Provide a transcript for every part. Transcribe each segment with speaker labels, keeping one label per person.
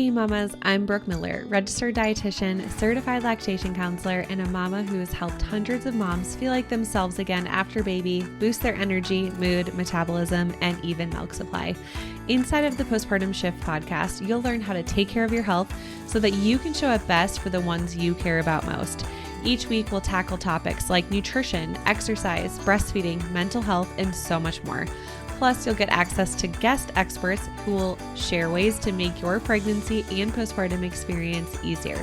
Speaker 1: Hey mamas, I'm Brooke Miller, registered dietitian, certified lactation counselor, and a mama who has helped hundreds of moms feel like themselves again after baby, boost their energy, mood, metabolism, and even milk supply. Inside of the Postpartum Shift podcast, you'll learn how to take care of your health so that you can show up best for the ones you care about most. Each week, we'll tackle topics like nutrition, exercise, breastfeeding, mental health, and so much more. Plus, you'll get access to guest experts who will share ways to make your pregnancy and postpartum experience easier.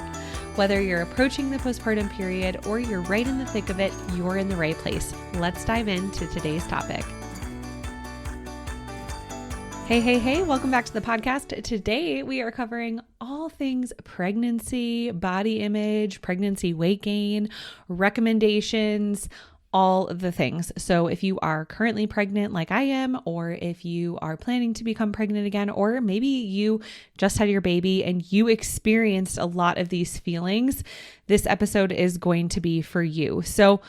Speaker 1: Whether you're approaching the postpartum period or you're right in the thick of it, you're in the right place. Let's dive into today's topic. Hey, welcome back to the podcast. Today, we are covering all things pregnancy, body image, pregnancy weight gain, recommendations, all of the things. So if you are currently pregnant like I am, or if you are planning to become pregnant again, or maybe you just had your baby and you experienced a lot of these feelings, this episode is going to be for you. So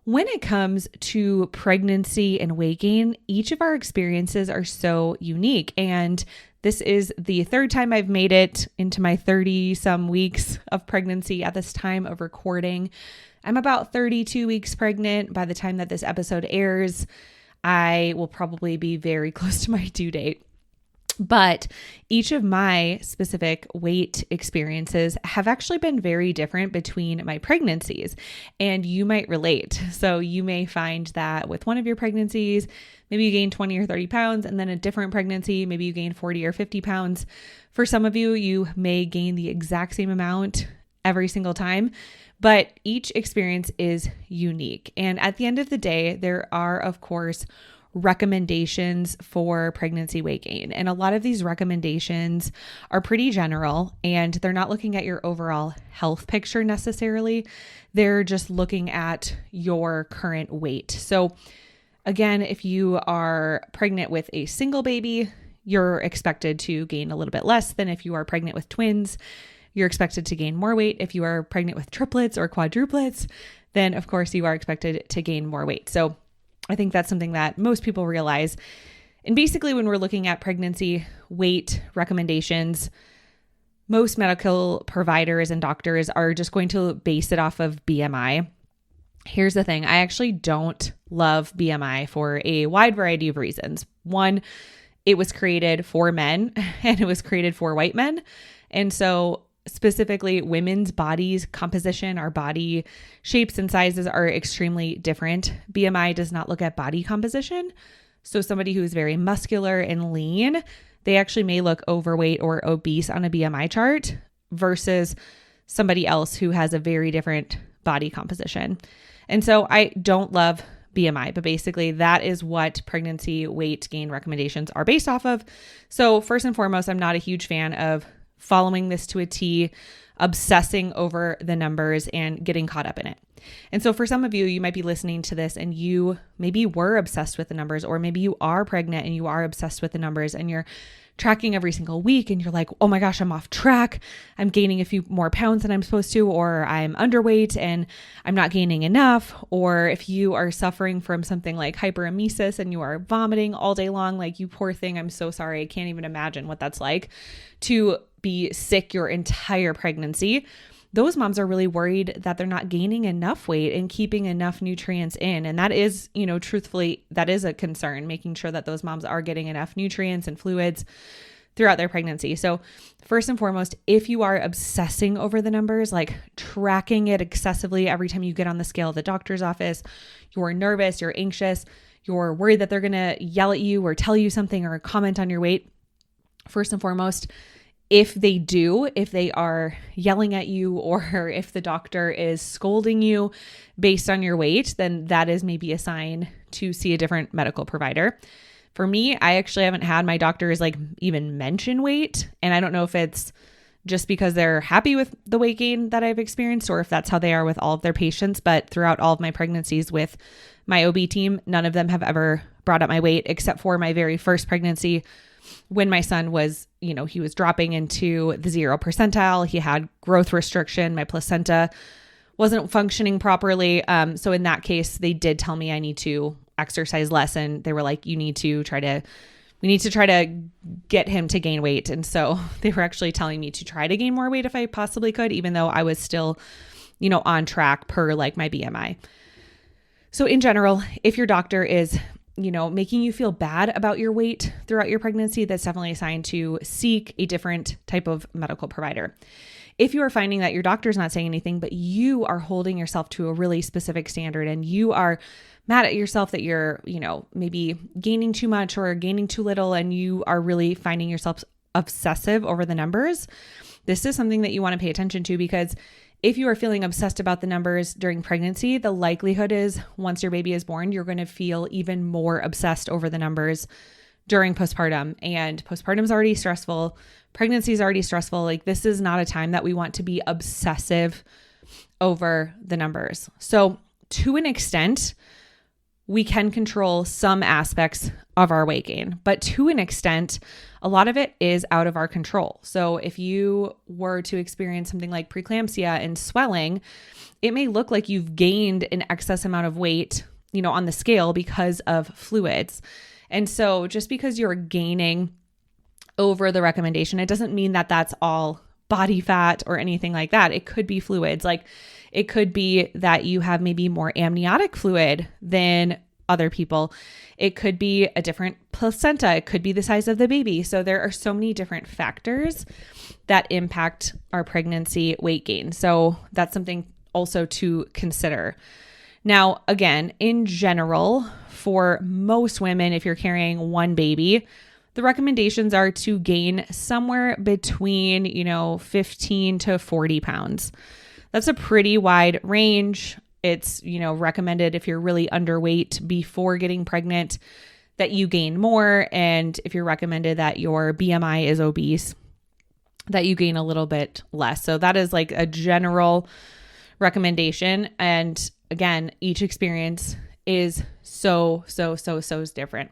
Speaker 1: when it comes to pregnancy and weight gain, each of our experiences are so unique. And this is the third time I've made it into my 30 some weeks of pregnancy at this time of recording. I'm about 32 weeks pregnant. By the time that this episode airs, I will probably be very close to my due date. But each of my specific weight experiences have actually been very different between my pregnancies, and you might relate. So you may find that with one of your pregnancies, maybe you gain 20 or 30 pounds, and then a different pregnancy, maybe you gain 40 or 50 pounds. For some of you, you may gain the exact same amount every single time, but each experience is unique. And at the end of the day, there are, of course, recommendations for pregnancy weight gain. And a lot of these recommendations are pretty general, and they're not looking at your overall health picture necessarily. They're just looking at your current weight. So again, if you are pregnant with a single baby, you're expected to gain a little bit less than if you are pregnant with twins. You're expected to gain more weight. If you are pregnant with triplets or quadruplets, then of course you are expected to gain more weight. So I think that's something that most people realize. And basically when we're looking at pregnancy weight recommendations, most medical providers and doctors are just going to base it off of BMI. Here's the thing. I actually don't love BMI for a wide variety of reasons. One, it was created for men and it was created for white men. And so specifically women's bodies composition, our body shapes and sizes are extremely different. BMI does not look at body composition. So somebody who is very muscular and lean, they actually may look overweight or obese on a BMI chart versus somebody else who has a very different body composition. And so I don't love BMI, but basically that is what pregnancy weight gain recommendations are based off of. So first and foremost, I'm not a huge fan of following this to a T, obsessing over the numbers and getting caught up in it. And so for some of you, you might be listening to this and you maybe were obsessed with the numbers, or maybe you are pregnant and you are obsessed with the numbers and you're tracking every single week and you're like, oh my gosh, I'm off track. I'm gaining a few more pounds than I'm supposed to, or I'm underweight and I'm not gaining enough. Or if you are suffering from something like hyperemesis and you are vomiting all day long, like you poor thing, I'm so sorry. I can't even imagine what that's like to be sick your entire pregnancy. Those moms are really worried that they're not gaining enough weight and keeping enough nutrients in. And that is, truthfully, that is a concern, making sure that those moms are getting enough nutrients and fluids throughout their pregnancy. So first and foremost, if you are obsessing over the numbers, like tracking it excessively every time you get on the scale at the doctor's office, you're nervous, you're anxious, you're worried that they're going to yell at you or tell you something or comment on your weight. First and foremost, if they are yelling at you, or if the doctor is scolding you based on your weight, then that is maybe a sign to see a different medical provider. For me, I actually haven't had my doctors even mention weight. And I don't know if it's just because they're happy with the weight gain that I've experienced, or if that's how they are with all of their patients. But throughout all of my pregnancies with my OB team, none of them have ever brought up my weight, except for my very first pregnancy, when my son was, he was dropping into the 0 percentile. He had growth restriction. My placenta wasn't functioning properly. So in that case, they did tell me I need to exercise less. And they were like, you need to try to we need to try to get him to gain weight. And so they were actually telling me to try to gain more weight if I possibly could, even though I was still, on track per like my BMI. So in general, if your doctor is, making you feel bad about your weight throughout your pregnancy, that's definitely a sign to seek a different type of medical provider. If you are finding that your doctor's not saying anything, but you are holding yourself to a really specific standard and you are mad at yourself that you're, maybe gaining too much or gaining too little, and you are really finding yourself obsessive over the numbers, this is something that you want to pay attention to, because if you are feeling obsessed about the numbers during pregnancy, the likelihood is once your baby is born, you're going to feel even more obsessed over the numbers during postpartum. And postpartum is already stressful. Pregnancy is already stressful. Like, this is not a time that we want to be obsessive over the numbers. So to an extent, we can control some aspects of our weight gain, but to an extent, a lot of it is out of our control. So if you were to experience something like preeclampsia and swelling, it may look like you've gained an excess amount of weight, on the scale because of fluids. And so just because you're gaining over the recommendation, it doesn't mean that that's all body fat or anything like that. It could be fluids. Like, it could be that you have maybe more amniotic fluid than other people. It could be a different placenta. It could be the size of the baby. So there are so many different factors that impact our pregnancy weight gain. So that's something also to consider. Now, again, in general, for most women, if you're carrying one baby, the recommendations are to gain somewhere between, 15 to 40 pounds. That's a pretty wide range. It's, recommended if you're really underweight before getting pregnant that you gain more. And if you're recommended that your BMI is obese, that you gain a little bit less. So that is like a general recommendation. And again, each experience is so different.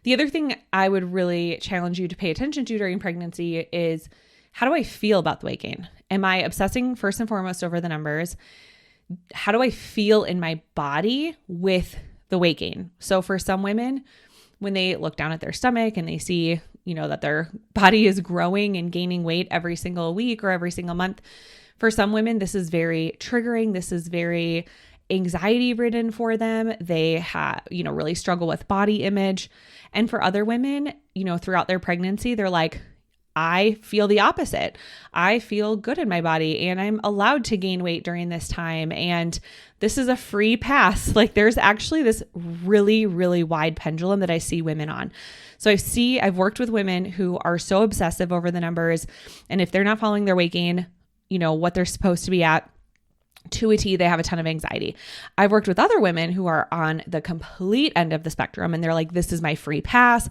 Speaker 1: The other thing I would really challenge you to pay attention to during pregnancy is, how do I feel about the weight gain? Am I obsessing first and foremost over the numbers? How do I feel in my body with the weight gain? So for some women, when they look down at their stomach and they see, that their body is growing and gaining weight every single week or every single month, for some women, this is very triggering. This is very anxiety ridden for them. They really struggle with body image. And for other women, throughout their pregnancy, they're like, I feel the opposite. I feel good in my body and I'm allowed to gain weight during this time. And this is a free pass. Like, there's actually this really, really wide pendulum that I see women on. So I've worked with women who are so obsessive over the numbers. And if they're not following their weight gain, what they're supposed to be at, to a T, they have a ton of anxiety. I've worked with other women who are on the complete end of the spectrum and they're like, this is my free pass.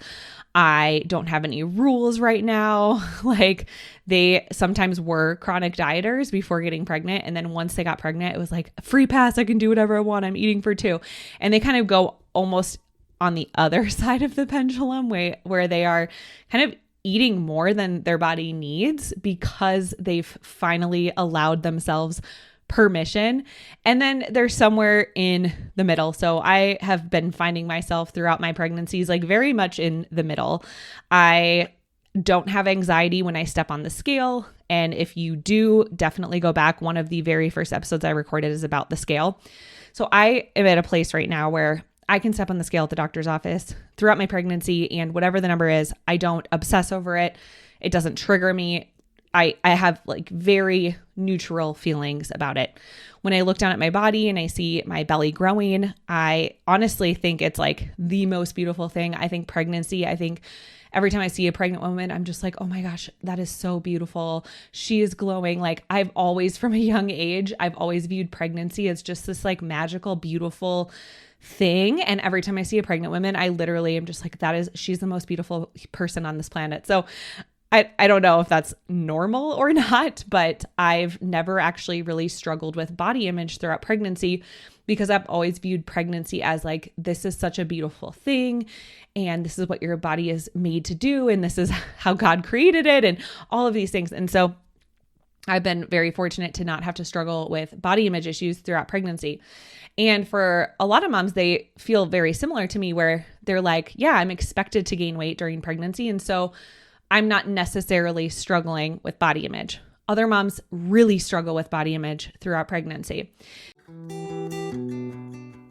Speaker 1: I don't have any rules right now. Like, they sometimes were chronic dieters before getting pregnant. And then once they got pregnant, it was like, free pass. I can do whatever I want. I'm eating for two. And they kind of go almost on the other side of the pendulum where they are kind of eating more than their body needs because they've finally allowed themselves permission. And then they're somewhere in the middle. So I have been finding myself throughout my pregnancies, like, very much in the middle. I don't have anxiety when I step on the scale. And if you do, definitely go back. One of the very first episodes I recorded is about the scale. So I am at a place right now where I can step on the scale at the doctor's office throughout my pregnancy, and whatever the number is, I don't obsess over it. It doesn't trigger me. I have like very neutral feelings about it. When I look down at my body and I see my belly growing, I honestly think it's like the most beautiful thing. I think pregnancy, every time I see a pregnant woman, I'm just like, oh my gosh, that is so beautiful. She is glowing. Like, I've always, from a young age, I've always viewed pregnancy as just this like magical, beautiful thing. And every time I see a pregnant woman, I literally am just like, she's the most beautiful person on this planet. So I don't know if that's normal or not, but I've never actually really struggled with body image throughout pregnancy because I've always viewed pregnancy as like, this is such a beautiful thing. And this is what your body is made to do. And this is how God created it and all of these things. And so I've been very fortunate to not have to struggle with body image issues throughout pregnancy. And for a lot of moms, they feel very similar to me where they're like, yeah, I'm expected to gain weight during pregnancy. And so I'm not necessarily struggling with body image. Other moms really struggle with body image throughout pregnancy.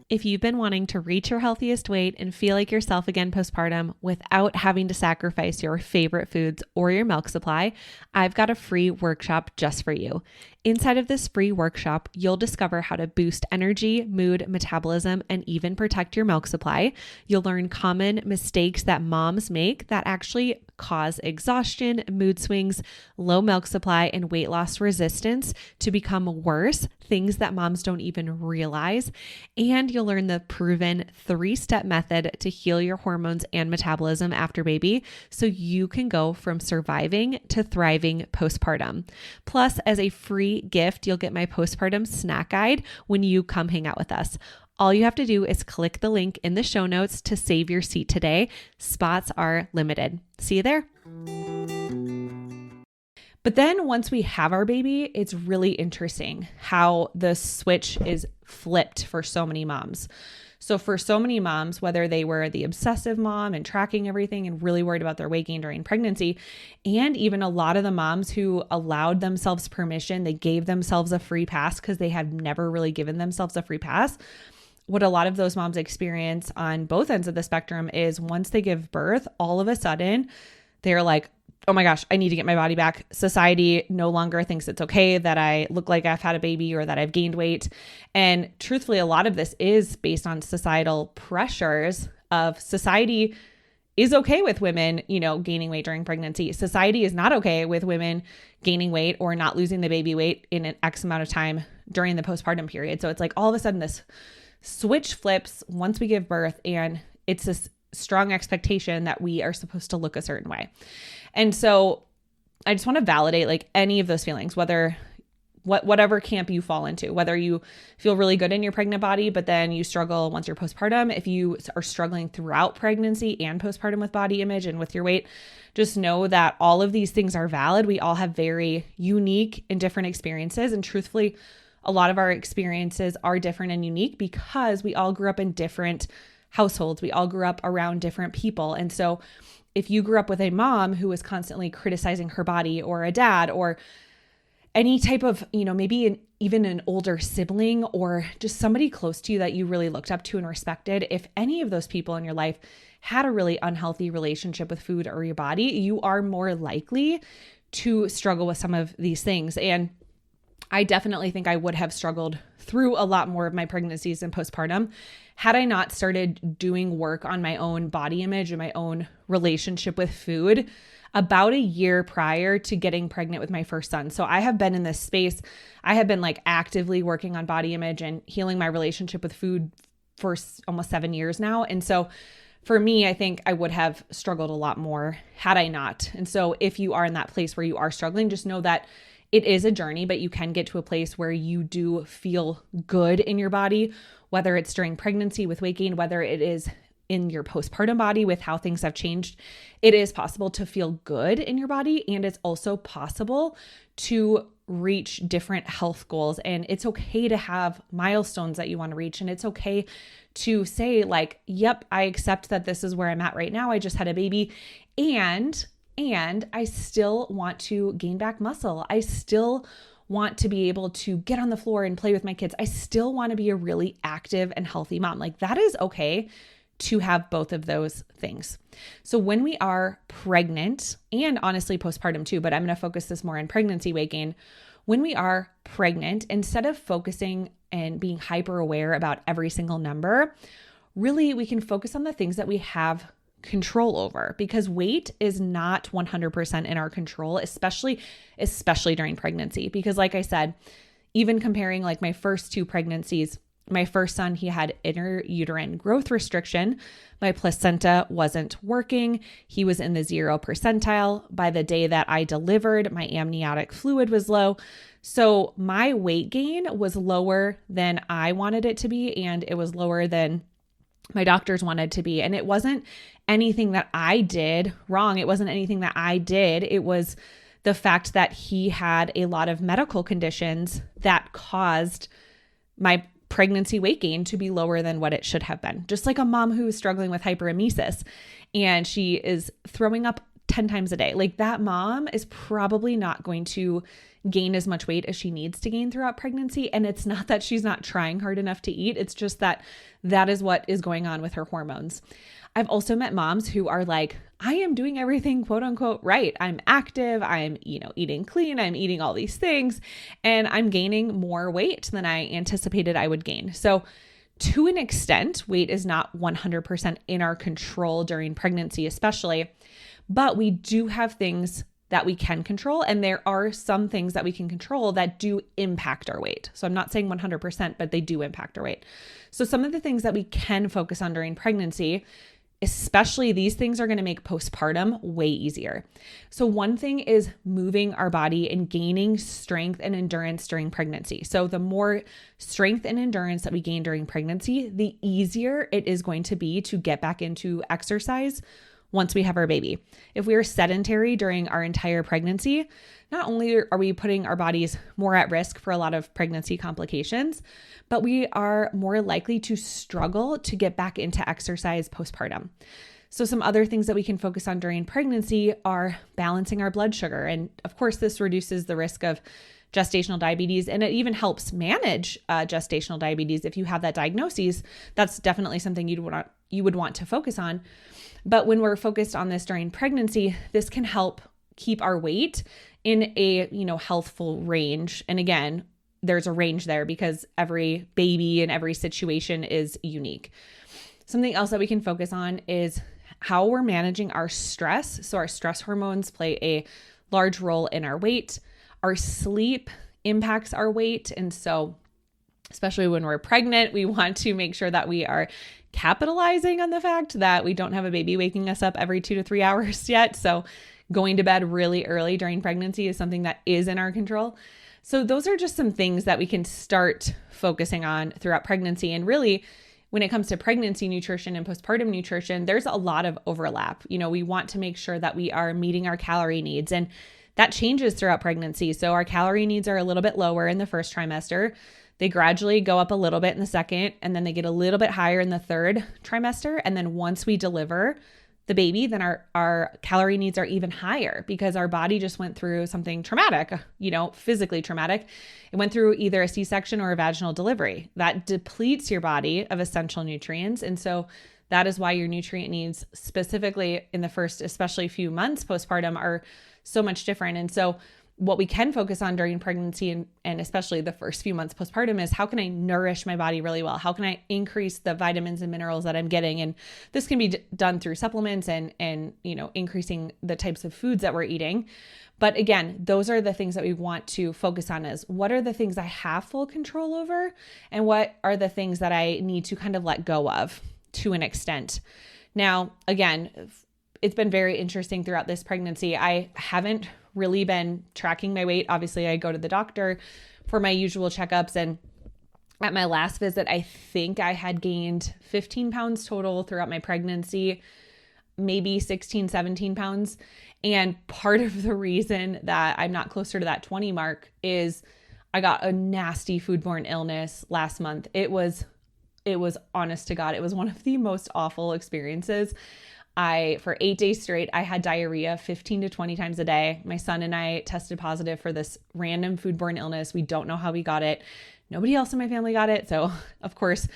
Speaker 1: If you've been wanting to reach your healthiest weight and feel like yourself again postpartum without having to sacrifice your favorite foods or your milk supply, I've got a free workshop just for you. Inside of this free workshop, you'll discover how to boost energy, mood, metabolism, and even protect your milk supply. You'll learn common mistakes that moms make that actually cause exhaustion, mood swings, low milk supply, and weight loss resistance to become worse, things that moms don't even realize. And you'll learn the proven 3-step method to heal your hormones and metabolism after baby so you can go from surviving to thriving postpartum. Plus, as a free gift, you'll get my postpartum snack guide when you come hang out with us. All you have to do is click the link in the show notes to save your seat today. Spots are limited. See you there. But then once we have our baby, it's really interesting how the switch is flipped for so many moms. So for so many moms, whether they were the obsessive mom and tracking everything and really worried about their weight gain during pregnancy, and even a lot of the moms who allowed themselves permission, they gave themselves a free pass because they had never really given themselves a free pass. What a lot of those moms experience on both ends of the spectrum is once they give birth, all of a sudden they're like, oh my gosh, I need to get my body back. Society no longer thinks it's okay that I look like I've had a baby or that I've gained weight. And truthfully, a lot of this is based on societal pressures of society is okay with women, gaining weight during pregnancy. Society is not okay with women gaining weight or not losing the baby weight in an X amount of time during the postpartum period. So it's like all of a sudden this switch flips once we give birth, and it's this strong expectation that we are supposed to look a certain way. And so I just want to validate like any of those feelings, whatever camp you fall into, whether you feel really good in your pregnant body, but then you struggle once you're postpartum. If you are struggling throughout pregnancy and postpartum with body image and with your weight, just know that all of these things are valid. We all have very unique and different experiences. And truthfully, a lot of our experiences are different and unique because we all grew up in different households. We all grew up around different people. And so if you grew up with a mom who was constantly criticizing her body, or a dad, or any type of, maybe even an older sibling, or just somebody close to you that you really looked up to and respected, if any of those people in your life had a really unhealthy relationship with food or your body, you are more likely to struggle with some of these things. And I definitely think I would have struggled through a lot more of my pregnancies and postpartum had I not started doing work on my own body image and my own relationship with food about a year prior to getting pregnant with my first son. So I have been in this space. I have been like actively working on body image and healing my relationship with food for almost 7 years now. And so for me, I think I would have struggled a lot more had I not. And so if you are in that place where you are struggling, just know that it is a journey, but you can get to a place where you do feel good in your body, whether it's during pregnancy with weight gain, whether it is in your postpartum body with how things have changed. It is possible to feel good in your body, and it's also possible to reach different health goals. And it's okay to have milestones that you want to reach. And it's okay to say like, yep, I accept that this is where I'm at right now. I just had a baby, and I still want to gain back muscle. I still want to be able to get on the floor and play with my kids. I still want to be a really active and healthy mom. Like that is okay to have both of those things. So when we are pregnant, and honestly postpartum too, but I'm going to focus this more on pregnancy weight gain. When we are pregnant, instead of focusing and being hyper aware about every single number, really we can focus on the things that we have control over, because weight is not 100% in our control, especially during pregnancy. Because like I said, even comparing like my first 2 pregnancies, my first son, he had intrauterine growth restriction. My placenta wasn't working. He was in the 0 percentile. By the day that I delivered, my amniotic fluid was low. So my weight gain was lower than I wanted it to be, and it was lower than my doctors wanted to be. And it wasn't anything that I did wrong. It wasn't anything that I did. It was the fact that he had a lot of medical conditions that caused my pregnancy weight gain to be lower than what it should have been. Just like a mom who is struggling with hyperemesis and she is throwing up 10 times a day. Like that mom is probably not going to gain as much weight as she needs to gain throughout pregnancy. And it's not that she's not trying hard enough to eat. It's just that that is what is going on with her hormones. I've also met moms who are like, I am doing everything quote unquote right. I'm active. I'm, eating clean. I'm eating all these things and I'm gaining more weight than I anticipated I would gain. So to an extent, weight is not 100% in our control during pregnancy, especially, but we do have things that we can control. And there are some things that we can control that do impact our weight. So I'm not saying 100%, but they do impact our weight. So some of the things that we can focus on during pregnancy, especially these things, are going to make postpartum way easier. So one thing is moving our body and gaining strength and endurance during pregnancy. So the more strength and endurance that we gain during pregnancy, the easier it is going to be to get back into exercise once we have our baby. If we are sedentary during our entire pregnancy, not only are we putting our bodies more at risk for a lot of pregnancy complications, but we are more likely to struggle to get back into exercise postpartum. So some other things that we can focus on during pregnancy are balancing our blood sugar. And of course, this reduces the risk of gestational diabetes, and it even helps manage gestational diabetes. If you have that diagnosis, that's definitely something you would want to focus on. But when we're focused on this during pregnancy, this can help keep our weight in a, healthful range. And again, there's a range there because every baby and every situation is unique. Something else that we can focus on is how we're managing our stress. So our stress hormones play a large role in our weight. Our sleep impacts our weight. And so especially when we're pregnant, we want to make sure that we are capitalizing on the fact that we don't have a baby waking us up every 2 to 3 hours yet. So going to bed really early during pregnancy is something that is in our control. So those are just some things that we can start focusing on throughout pregnancy. And really, when it comes to pregnancy nutrition and postpartum nutrition, there's a lot of overlap. We want to make sure that we are meeting our calorie needs, and that changes throughout pregnancy. So our calorie needs are a little bit lower in the first trimester. They gradually go up a little bit in the second, and then they get a little bit higher in the third trimester. And then once we deliver the baby, then our calorie needs are even higher because our body just went through something traumatic, physically traumatic. It went through either a C-section or a vaginal delivery. That depletes your body of essential nutrients. And so that is why your nutrient needs, specifically in the first, especially few months postpartum, are so much different. And so what we can focus on during pregnancy and especially the first few months postpartum is how can I nourish my body really well? How can I increase the vitamins and minerals that I'm getting? And this can be done through supplements and increasing the types of foods that we're eating. But again, those are the things that we want to focus on is what are the things I have full control over and what are the things that I need to kind of let go of to an extent. Now, again, it's been very interesting throughout this pregnancy. I haven't really been tracking my weight. Obviously, I go to the doctor for my usual checkups. And at my last visit, I think I had gained 15 pounds total throughout my pregnancy, maybe 16, 17 pounds. And part of the reason that I'm not closer to that 20 mark is I got a nasty foodborne illness last month. It was honest to God, it was one of the most awful experiences. For 8 days straight, I had diarrhea 15 to 20 times a day. My son and I tested positive for this random foodborne illness. We don't know how we got it. Nobody else in my family got it. So of course,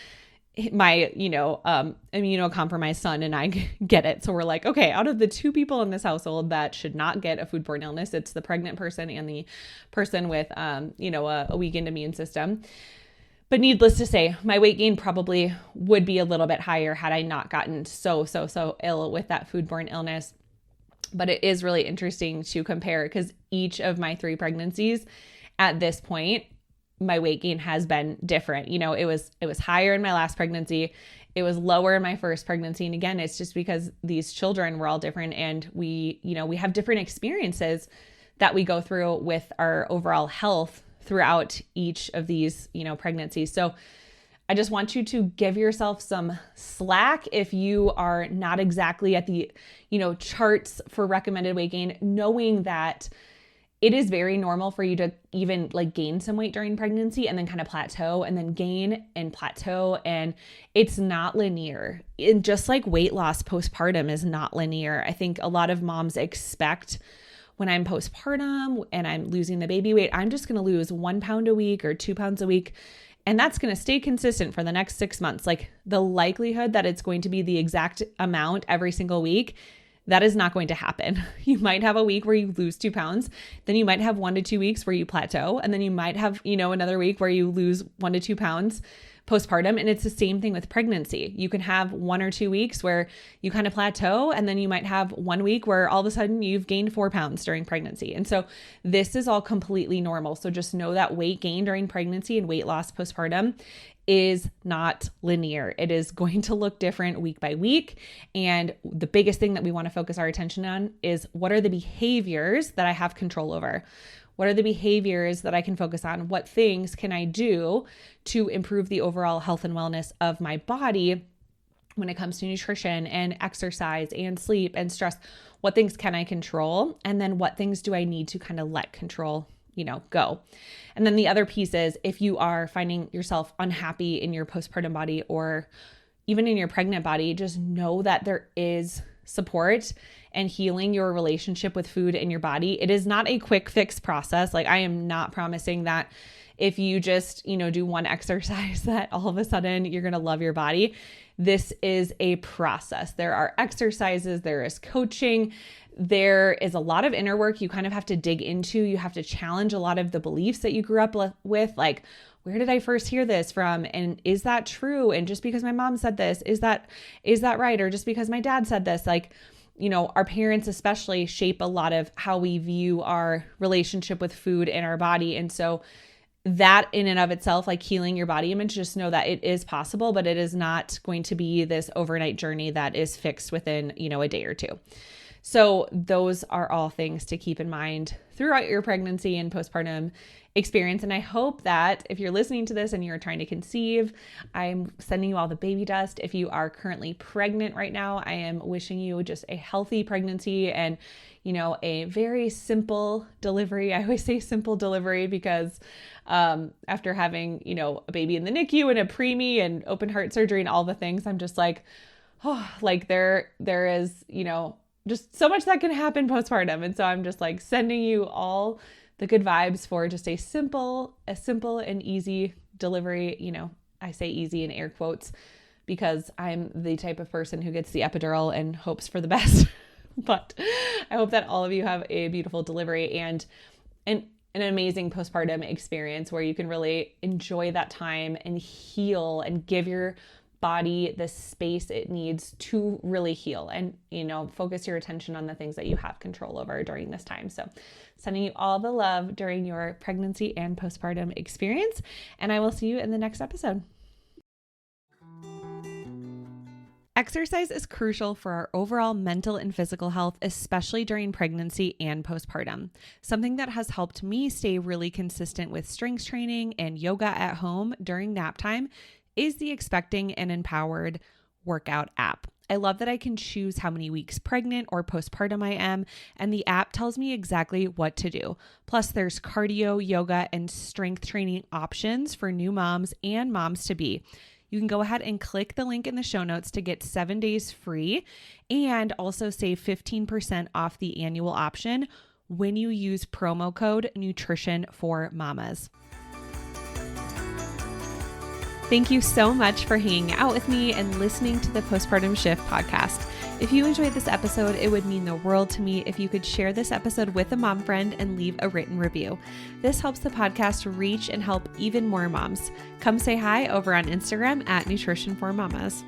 Speaker 1: my, immunocompromised son and I get it. So we're like, okay, out of the two people in this household that should not get a foodborne illness, it's the pregnant person and the person with, a weakened immune system. But needless to say, my weight gain probably would be a little bit higher had I not gotten so ill with that foodborne illness. But it is really interesting to compare because each of my 3 pregnancies at this point, my weight gain has been different. It was higher in my last pregnancy. It was lower in my first pregnancy. And again, it's just because these children were all different and we have different experiences that we go through with our overall health throughout each of these, pregnancies. So I just want you to give yourself some slack if you are not exactly at the, charts for recommended weight gain, knowing that it is very normal for you to even like gain some weight during pregnancy and then kind of plateau and then gain and plateau. And it's not linear. And just like weight loss postpartum is not linear. I think a lot of moms expect when I'm postpartum and I'm losing the baby weight, I'm just going to lose 1 pound a week or 2 pounds a week. And that's going to stay consistent for the next 6 months. Like the likelihood that it's going to be the exact amount every single week, that is not going to happen. You might have a week where you lose 2 pounds. Then you might have 1 to 2 weeks where you plateau. And then you might have, another week where you lose 1 to 2 pounds postpartum. And it's the same thing with pregnancy. You can have 1 or 2 weeks where you kind of plateau. And then you might have 1 week where all of a sudden you've gained 4 pounds during pregnancy. And so this is all completely normal. So just know that weight gain during pregnancy and weight loss postpartum is not linear. It is going to look different week by week. And the biggest thing that we want to focus our attention on is what are the behaviors that I have control over? What are the behaviors that I can focus on? What things can I do to improve the overall health and wellness of my body when it comes to nutrition and exercise and sleep and stress? What things can I control? And then what things do I need to kind of let control go. And then the other piece is if you are finding yourself unhappy in your postpartum body or even in your pregnant body, just know that there is support and healing your relationship with food and your body. It is not a quick fix process. Like I am not promising that if you just, do one exercise that all of a sudden you're going to love your body. This is a process. There are exercises, there is coaching, there is a lot of inner work you kind of have to dig into. You have to challenge a lot of the beliefs that you grew up with, like, where did I first hear this from? And is that true? And just because my mom said this, is that right? Or just because my dad said this, like, our parents especially shape a lot of how we view our relationship with food and our body. And so that in and of itself, like healing your body image, just know that it is possible, but it is not going to be this overnight journey that is fixed within, a day or two. So those are all things to keep in mind throughout your pregnancy and postpartum experience. And I hope that if you're listening to this and you're trying to conceive, I'm sending you all the baby dust. If you are currently pregnant right now, I am wishing you just a healthy pregnancy and, a very simple delivery. I always say simple delivery because after having, a baby in the NICU and a preemie and open heart surgery and all the things, I'm just like, there is, just so much that can happen postpartum. And so I'm just like sending you all the good vibes for just a simple and easy delivery. I say easy in air quotes because I'm the type of person who gets the epidural and hopes for the best. But I hope that all of you have a beautiful delivery and an amazing postpartum experience where you can really enjoy that time and heal and give your body the space it needs to really heal and, focus your attention on the things that you have control over during this time. So sending you all the love during your pregnancy and postpartum experience. And I will see you in the next episode. Exercise is crucial for our overall mental and physical health, especially during pregnancy and postpartum. Something that has helped me stay really consistent with strength training and yoga at home during nap time is the Expecting and Empowered workout app. I love that I can choose how many weeks pregnant or postpartum I am, and the app tells me exactly what to do. Plus, there's cardio, yoga, and strength training options for new moms and moms to be. You can go ahead and click the link in the show notes to get 7 days free and also save 15% off the annual option when you use promo code Nutrition for Mamas. Thank you so much for hanging out with me and listening to the Postpartum Shift podcast. If you enjoyed this episode, it would mean the world to me if you could share this episode with a mom friend and leave a written review. This helps the podcast reach and help even more moms. Come say hi over on Instagram at Nutrition for Mamas.